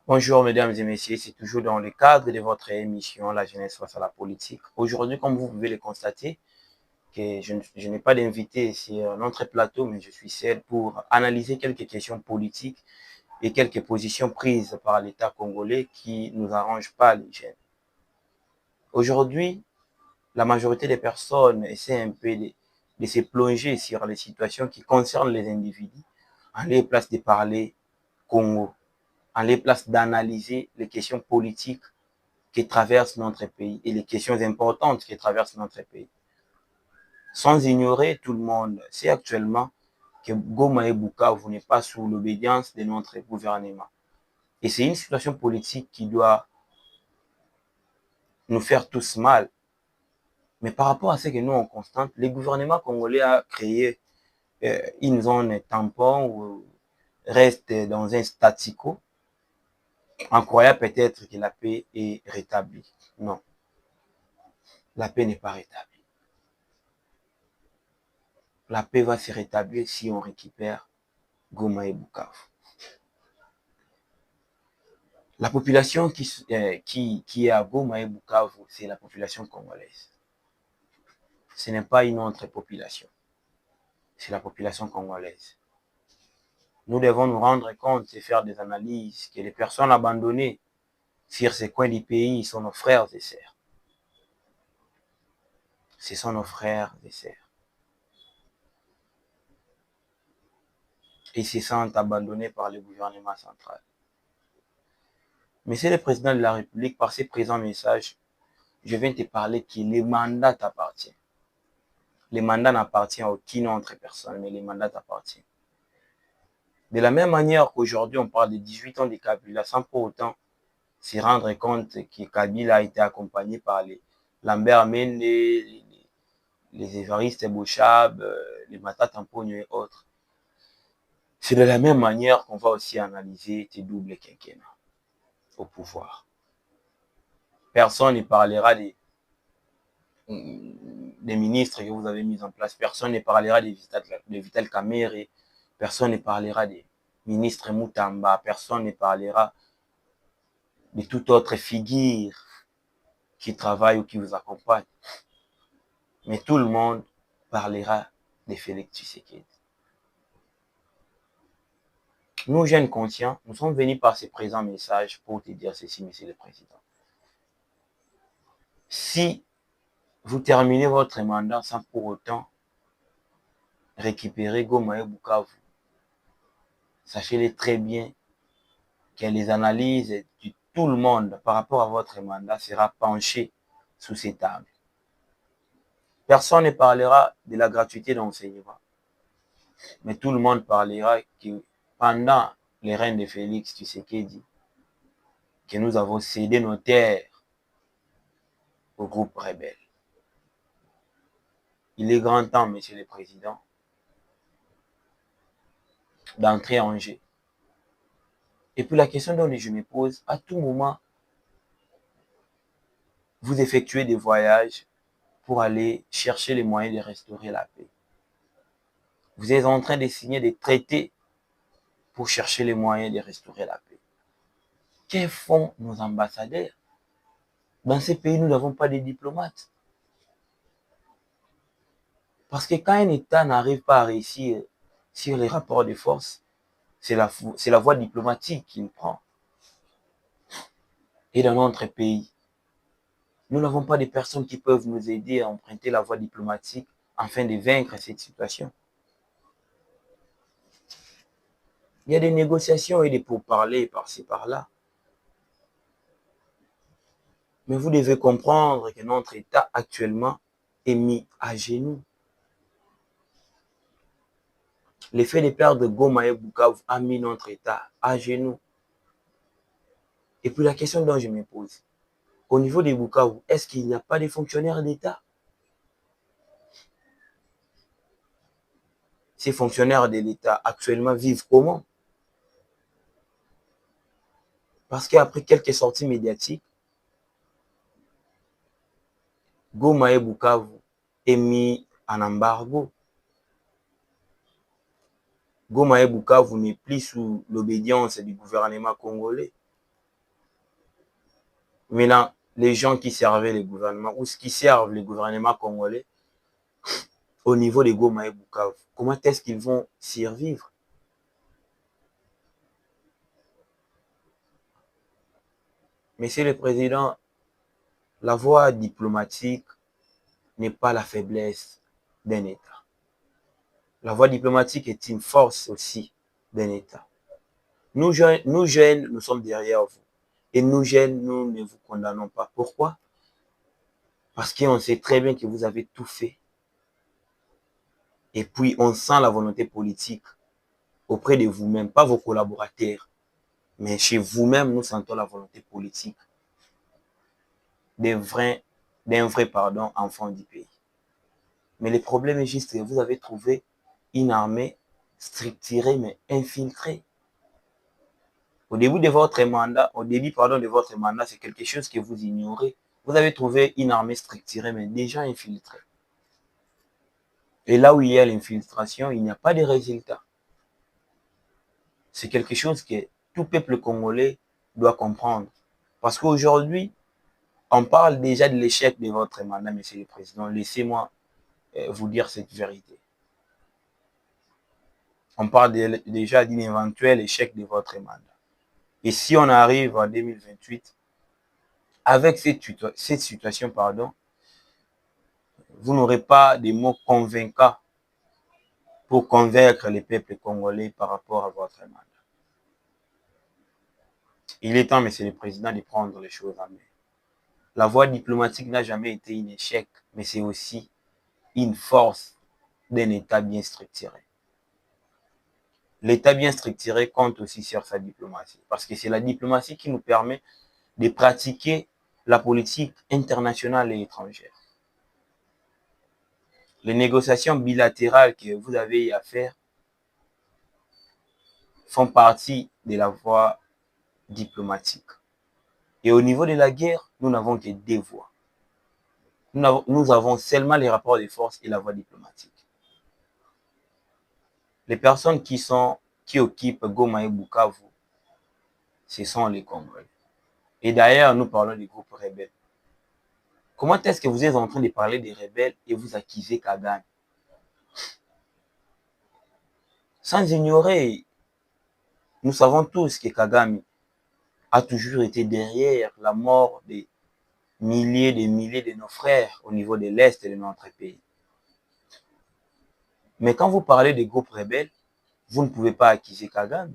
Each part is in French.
Bonjour mesdames et messieurs, c'est toujours dans le cadre de votre émission La jeunesse face à la politique. Aujourd'hui, comme vous pouvez le constater, que je n'ai pas d'invité sur notre plateau, mais je suis seul pour analyser quelques questions politiques et quelques positions prises par l'État congolais qui ne nous arrangent pas les jeunes. Aujourd'hui, la majorité des personnes essaient un peu de se plonger sur les situations qui concernent les individus en les place de parler Congo, en les place d'analyser les questions politiques qui traversent notre pays et les questions importantes qui traversent notre pays. Sans ignorer tout le monde, c'est actuellement que Goma et Bukavu n'est pas sous l'obédience de notre gouvernement. Et c'est une situation politique qui doit nous faire tous mal. Mais par rapport à ce que nous on constate, le gouvernement congolais a créé une zone tampon où reste dans un statu quo, en croyant peut-être que la paix est rétablie. Non, la paix n'est pas rétablie. La paix va se rétablir si on récupère Goma et Bukavu. La population qui est à Goma et Bukavu, c'est la population congolaise. Ce n'est pas une autre population, c'est la population congolaise. Nous devons nous rendre compte et faire des analyses que les personnes abandonnées sur ces coins du pays sont nos frères et sœurs. Ce sont nos frères et sœurs. Ils se sentent abandonnés par le gouvernement central. Monsieur le Président de la République, par ces présents messages, je viens te parler que le mandat t'appartient. Le mandat n'appartient à aucune autre personne, mais le mandat t'appartient. De la même manière qu'aujourd'hui, on parle de 18 ans de Kabila, sans pour autant se rendre compte que Kabila a été accompagné par les Lambert Mende, les Évariste Bochab, les Matata Mponyo et autres. C'est de la même manière qu'on va aussi analyser tes doubles quinquennats au pouvoir. Personne ne parlera des ministres que vous avez mis en place. Personne ne parlera de Vital Kamerhe. Personne ne parlera des ministres Moutamba. Personne ne parlera de toute autre figure qui travaille ou qui vous accompagne. Mais tout le monde parlera de Félix Tshisekedi. Nous, jeunes conscients, nous sommes venus par ce présent message pour te dire ceci, Monsieur le Président. Si vous terminez votre mandat sans pour autant récupérer Goma et Bukavu, sachez-le très bien que les analyses de tout le monde par rapport à votre mandat sera penchée sous ces tables. Personne ne parlera de la gratuité d'enseignement, mais tout le monde parlera que pendant les règnes de Félix Tshisekedi, que nous avons cédé nos terres au groupe rebelle. Il est grand temps, Monsieur le Président, d'entrer en jeu. Et puis la question dont je me pose, à tout moment, vous effectuez des voyages pour aller chercher les moyens de restaurer la paix. Vous êtes en train de signer des traités pour chercher les moyens de restaurer la paix. Que font nos ambassadeurs? Dans ces pays, nous n'avons pas de diplomates. Parce que quand un État n'arrive pas à réussir sur les rapports de force, c'est la voie diplomatique qu'il prend. Et dans notre pays, nous n'avons pas de personnes qui peuvent nous aider à emprunter la voie diplomatique afin de vaincre cette situation. Il y a des négociations et des pourparlers par-ci par-là. Mais vous devez comprendre que notre État actuellement est mis à genoux. L'effet de perdre Goma et Bukavu a mis notre État à genoux. Et puis la question dont je me pose, au niveau de Bukavu, est-ce qu'il n'y a pas de fonctionnaires d'État? Ces fonctionnaires de l'État actuellement vivent comment? Parce qu'après quelques sorties médiatiques, Goma et Bukavu est mis en embargo. Goma et Bukavu n'est plus sous l'obédience du gouvernement congolais. Maintenant, les gens qui servaient les gouvernements ou qui servent les gouvernements congolais au niveau de Goma et Bukavu, comment est-ce qu'ils vont survivre? Monsieur le Président, la voie diplomatique n'est pas la faiblesse d'un État. La voie diplomatique est une force aussi d'un État. Nous jeunes, nous sommes derrière vous. Et nous jeunes, nous ne vous condamnons pas. Pourquoi? Parce qu'on sait très bien que vous avez tout fait. Et puis, on sent la volonté politique auprès de vous-même, pas vos collaborateurs. Mais chez vous-même, nous sentons la volonté politique d'un vrai, enfant du pays. Mais le problème est juste que vous avez trouvé une armée structurée mais infiltrée. Au début de votre mandat, c'est quelque chose que vous ignorez. Vous avez trouvé une armée structurée mais déjà infiltrée. Et là où il y a l'infiltration, il n'y a pas de résultat. C'est quelque chose que tout peuple congolais doit comprendre. Parce qu'aujourd'hui, on parle déjà de l'échec de votre mandat, Monsieur le Président. Laissez-moi vous dire cette vérité. On parle déjà d'un éventuel échec de votre mandat. Et si on arrive en 2028, avec cette situation, vous n'aurez pas de mots convaincants pour convaincre les peuples congolais par rapport à votre mandat. Il est temps, Monsieur le Président, de prendre les choses en main. La voie diplomatique n'a jamais été un échec, mais c'est aussi une force d'un État bien structuré. L'État bien structuré compte aussi sur sa diplomatie, parce que c'est la diplomatie qui nous permet de pratiquer la politique internationale et étrangère. Les négociations bilatérales que vous avez à faire font partie de la voie diplomatique. Et au niveau de la guerre, nous n'avons que deux voies. Nous avons seulement les rapports de force et la voie diplomatique. Les personnes qui occupent Goma et Bukavu, ce sont les Congolais. Et d'ailleurs, nous parlons des groupes rebelles. Comment est-ce que vous êtes en train de parler des rebelles et vous accusez Kagame? Sans ignorer, nous savons tous que Kagame a toujours été derrière la mort des milliers de nos frères au niveau de l'Est de notre pays. Mais quand vous parlez des groupes rebelles, vous ne pouvez pas accuser Kagame.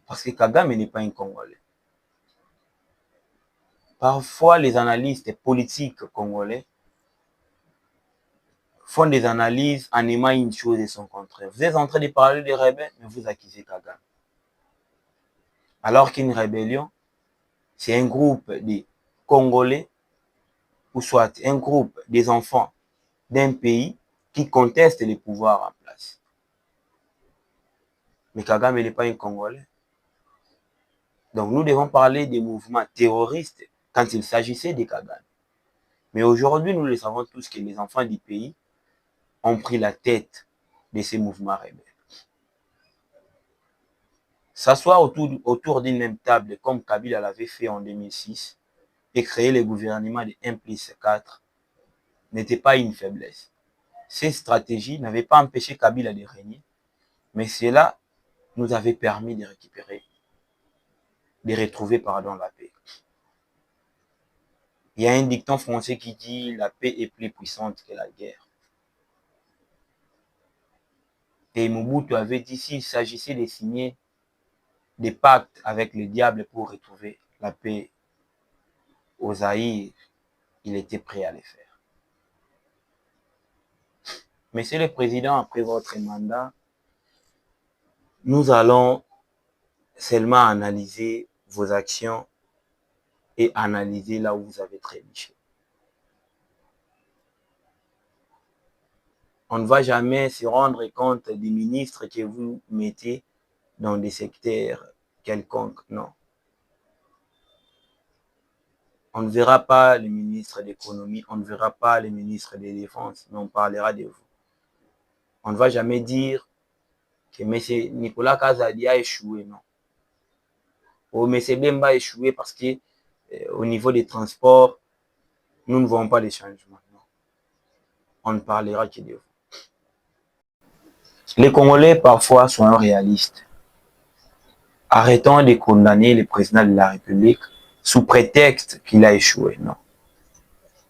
Parce que Kagame n'est pas un Congolais. Parfois, les analystes politiques congolais font des analyses en aimant une chose et son contraire. Vous êtes en train de parler des rebelles, mais vous accusez Kagame. Alors qu'une rébellion, c'est un groupe de Congolais, ou soit un groupe des enfants d'un pays qui contestent les pouvoirs en place. Mais Kagame n'est pas un Congolais. Donc nous devons parler des mouvements terroristes quand il s'agissait de Kagame. Mais aujourd'hui, nous le savons tous que les enfants du pays ont pris la tête de ces mouvements rebelles. S'asseoir autour d'une même table, comme Kabila l'avait fait en 2006, et créer le gouvernement de 1 plus 4 n'était pas une faiblesse. Ces stratégies n'avaient pas empêché Kabila de régner, mais cela nous avait permis de retrouver la paix. Il y a un dicton français qui dit « La paix est plus puissante que la guerre ». Et Mobutu avait dit s'il s'agissait de signer des pactes avec le diable pour retrouver la paix au Zaïre, il était prêt à le faire. Monsieur le Président, après votre mandat, nous allons seulement analyser vos actions et analyser là où vous avez trébuché. On ne va jamais se rendre compte des ministres que vous mettez dans des secteurs quelconques, non. On ne verra pas les ministres d'économie, on ne verra pas les ministres de défense, mais on parlera de vous. On ne va jamais dire que M. Nicolas Kazadi a échoué, non. Ou M. Bemba a échoué parce que au niveau des transports, nous ne voyons pas les changements. Non. On ne parlera que de vous. Les Congolais, parfois, sont réalistes. Arrêtons de condamner le président de la République sous prétexte qu'il a échoué. Non.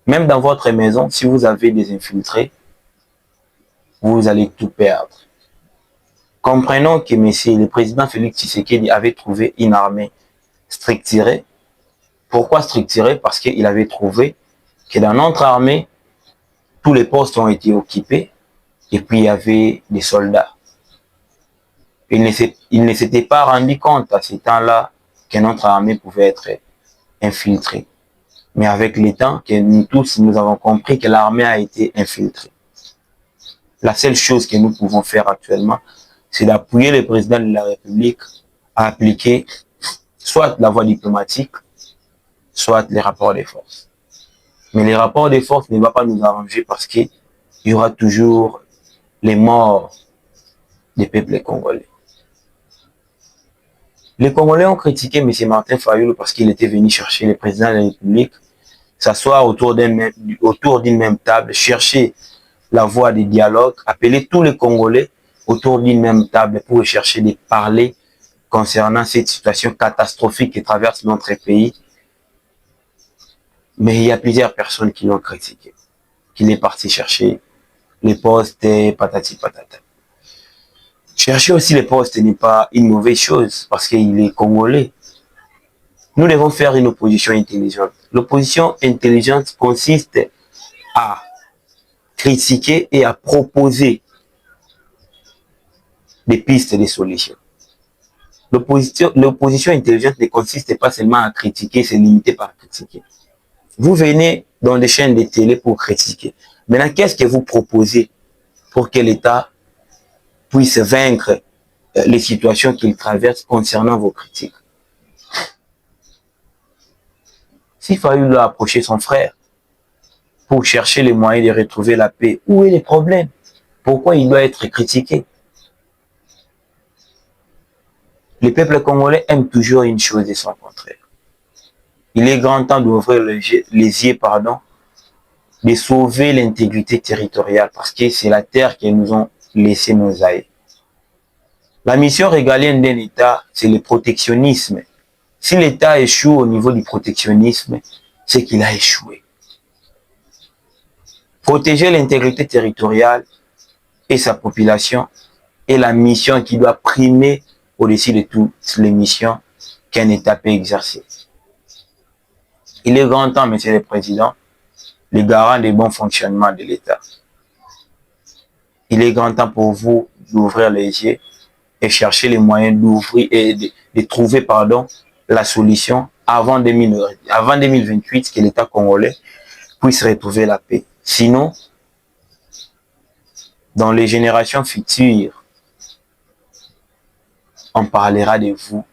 Même dans votre maison, si vous avez des infiltrés, vous allez tout perdre. Comprenons que monsieur, le président Félix Tshisekedi avait trouvé une armée structurée. Pourquoi structurée? Parce qu'il avait trouvé que dans notre armée, tous les postes ont été occupés et puis il y avait des soldats. Il ne s'était pas rendu compte à ce temps-là que notre armée pouvait être infiltrée. Mais avec le temps, que nous tous, nous avons compris que l'armée a été infiltrée. La seule chose que nous pouvons faire actuellement, c'est d'appuyer le président de la République à appliquer soit la voie diplomatique, soit les rapports de force. Mais les rapports de force ne vont pas nous arranger parce qu'il y aura toujours les morts des peuples congolais. Les Congolais ont critiqué M. Martin Fayulu parce qu'il était venu chercher le président de la République, s'asseoir autour d'une même table, chercher la voie des dialogues, appeler tous les Congolais autour d'une même table pour chercher de parler concernant cette situation catastrophique qui traverse notre pays. Mais il y a plusieurs personnes qui l'ont critiqué, qu'il est parti chercher les postes, patati patata. Chercher aussi les postes n'est pas une mauvaise chose parce qu'il est congolais. Nous devons faire une opposition intelligente. L'opposition intelligente consiste à critiquer et à proposer des pistes de solutions. L'opposition intelligente ne consiste pas seulement à critiquer, c'est limité par critiquer. Vous venez dans des chaînes de télé pour critiquer. Maintenant, qu'est-ce que vous proposez pour que l'État puisse vaincre les situations qu'il traverse concernant vos critiques? S'il fallait approcher son frère pour chercher les moyens de retrouver la paix, où est le problème? Pourquoi il doit être critiqué? Le peuple congolais aime toujours une chose et son contraire. Il est grand temps d'ouvrir les yeux, de sauver l'intégrité territoriale parce que c'est la terre que nous ont laissé nos aïeux. La mission régalienne d'un État, c'est le protectionnisme. Si l'État échoue au niveau du protectionnisme, c'est qu'il a échoué. Protéger l'intégrité territoriale et sa population est la mission qui doit primer au-dessus de toutes les missions qu'un État peut exercer. Il est grand temps, Monsieur le Président, le garant des bons fonctionnements de l'État. Il est grand temps pour vous d'ouvrir les yeux et chercher les moyens d'ouvrir et de trouver la solution avant 2028, que l'État congolais puisse retrouver la paix. Sinon, dans les générations futures, on parlera de vous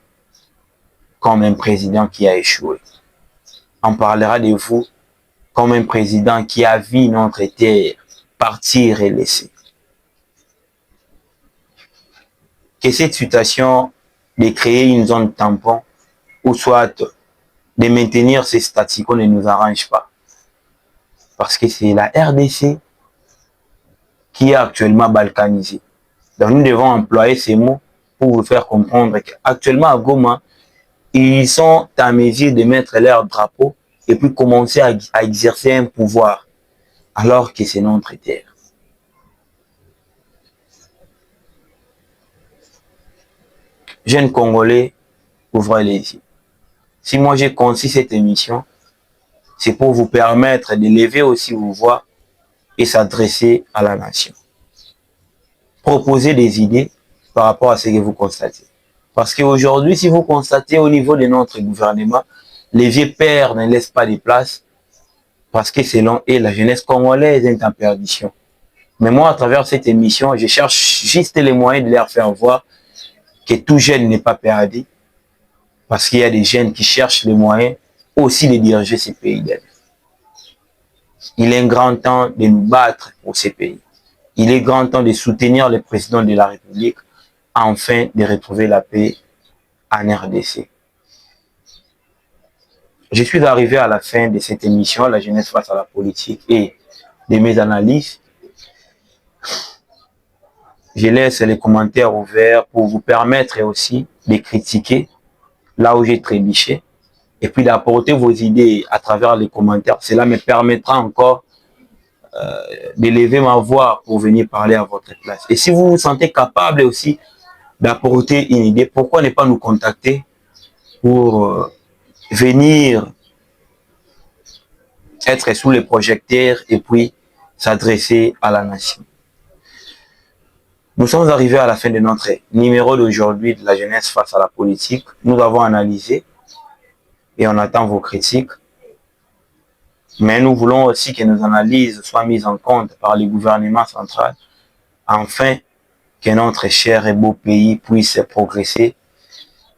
comme un président qui a échoué. On parlera de vous comme un président qui a vu notre terre partir et laisser. Que cette situation de créer une zone tampon ou soit de maintenir ces statu quo ne nous arrange pas. Parce que c'est la RDC qui est actuellement balkanisée. Donc nous devons employer ces mots pour vous faire comprendre qu'actuellement à Goma, ils sont à mesure de mettre leur drapeau et puis commencer à exercer un pouvoir, alors que c'est notre terre. Jeunes Congolais, ouvrez les yeux. Si moi j'ai conçu cette émission, c'est pour vous permettre de lever aussi vos voix et s'adresser à la nation. Proposer des idées par rapport à ce que vous constatez. Parce qu'aujourd'hui, si vous constatez au niveau de notre gouvernement, les vieux pères ne laissent pas de place parce que selon eux, la jeunesse congolaise est en perdition. Mais moi, à travers cette émission, je cherche juste les moyens de leur faire voir que tout jeune n'est pas perdu parce qu'il y a des jeunes qui cherchent les moyens aussi de diriger ces pays d'elle. Il est grand temps de nous battre pour ces pays. Il est grand temps de soutenir le président de la République afin de retrouver la paix en RDC. Je suis arrivé à la fin de cette émission, la jeunesse face à la politique, et de mes analyses. Je laisse les commentaires ouverts pour vous permettre aussi de critiquer là où j'ai trébuché et puis d'apporter vos idées à travers les commentaires. Cela me permettra encore d'élever ma voix pour venir parler à votre place. Et si vous vous sentez capable aussi d'apporter une idée, pourquoi ne pas nous contacter pour venir être sous les projecteurs et puis s'adresser à la nation. Nous sommes arrivés à la fin de notre numéro d'aujourd'hui de la jeunesse face à la politique. Nous avons analysé et on attend vos critiques. Mais nous voulons aussi que nos analyses soient mises en compte par le gouvernement central afin que notre cher et beau pays puisse progresser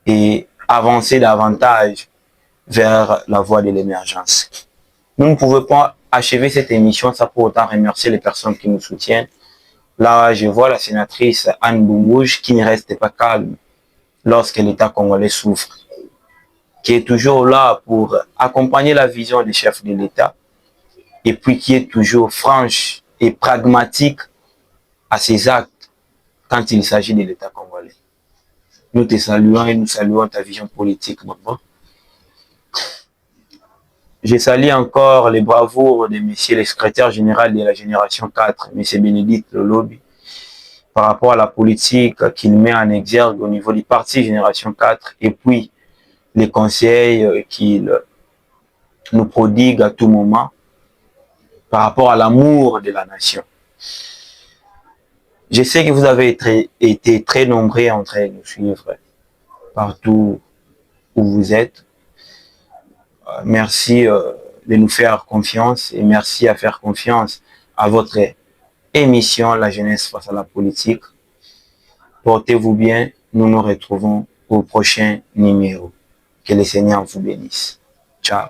et avancer davantage vers la voie de l'émergence. Nous ne pouvons pas achever cette émission sans pour autant remercier les personnes qui nous soutiennent. Là, je vois la sénatrice Anne Boumouche qui ne reste pas calme lorsque l'État congolais souffre, qui est toujours là pour accompagner la vision des chefs de l'État et puis qui est toujours franche et pragmatique à ses actes quand il s'agit de l'État congolais. Nous te saluons et nous saluons ta vision politique, maman. Je salue encore les bravoures de monsieur le secrétaire général de la génération 4, monsieur Bénédicte Lolobi, par rapport à la politique qu'il met en exergue au niveau du parti Génération 4 et puis les conseils qu'il nous prodigue à tout moment par rapport à l'amour de la nation. Je sais que vous avez été très nombreux en train de nous suivre partout où vous êtes. Merci de nous faire confiance et merci à faire confiance à votre émission La jeunesse face à la politique. Portez-vous bien, nous nous retrouvons au prochain numéro. Que le Seigneur vous bénisse. Ciao.